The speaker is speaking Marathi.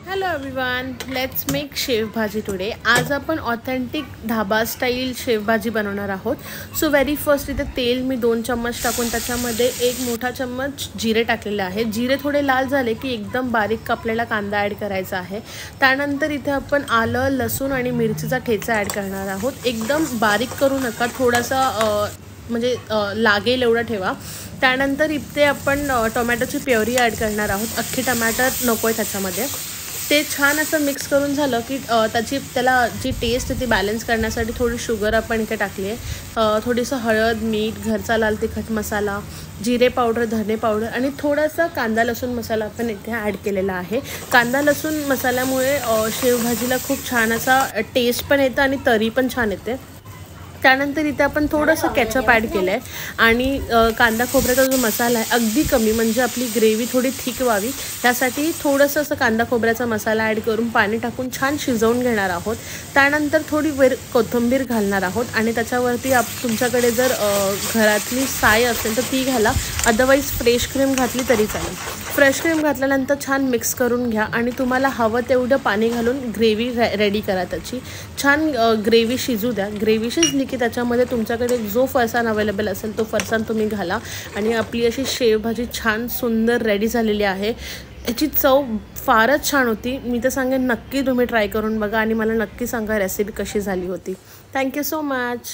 हॅलो एवरीवन, लेट्स मेक शेव भाजी टुडे. आज आपण ऑथेंटिक ढाबा स्टाईल शेव भाजी बनवणार आहोत. सो व्हेरी फर्स्ट इथे तेल मी 2 चम्मच टाकून त्याच्यामध्ये 1 मोठा चम्मच जिरे टाकलेले आहे. जिरे थोडे लाल झाले की एकदम बारीक कापलेला कांदा ॲड करायचा आहे. त्यानंतर इथे आपण आलं, लसूण आणि मिरचीचा ठेचा ॲड करणार आहोत. एकदम बारीक करू नका, थोडासा म्हणजे लागेल एवढं ठेवा. त्यानंतर इथे आपण टोमॅटोची प्युरी ॲड करणार आहोत. अख्खी टमाटर नको आहे त्याच्यामध्ये. ते छान असं मिक्स करून झालं की त्याला जी टेस्ट आहे ती बॅलन्स करण्यासाठी थोडी शुगर आपण इथे टाकली आहे. थोडीसं हळद, मीठ, घरचा लाल तिखट मसाला, जिरे पावडर, धने पावडर आणि थोडासा कांदा लसूण मसाला आपण इथे ॲड केलेला आहे. कांदा लसूण मसाल्यामुळे शेवभाजीला खूप छान असा टेस्ट पण येतं आणि तरी पण छान येते. त्यानंतर इथे आपण थोडंसं केचप ॲड केलं आहे आणि कांदा खोबऱ्याचा जो मसाला आहे अगदी कमी, म्हणजे आपली ग्रेव्ही थोडी थिक व्हावी त्यासाठी थोडंसं असं कांदा खोबऱ्याचा मसाला ॲड करून पाणी टाकून छान शिजवून घेणार आहोत. त्यानंतर थोडी कोथिंबीर घालणार आहोत आणि त्याच्यावरती तुमच्याकडे जर घरातली साय असेल तर ती घाला, अदरवाईज फ्रेश क्रीम घातली तरी चालेल. फ्रेश क्रीम घातल्यानंतर छान मिक्स करून घ्या आणि तुम्हाला हवं तेवढं पाणी घालून ग्रेव्ही रेडी करा. त्याची छान ग्रेव्ही शिजू द्या. ग्रेव्ही शिजली की त्याच्यामध्ये तुमच्याकडे जो फरसाण अवेलेबल असेल तो फरसाण तुम्ही घाला आणि आपली अशी शेवभाजी छान सुंदर रेडी झालेली आहे. याची चव फारच छान होती. मी तर सांगेन नक्की तुम्ही ट्राय करून बघा आणि मला नक्की सांगा रेसिपी कशी झाली होती. Thank you so much.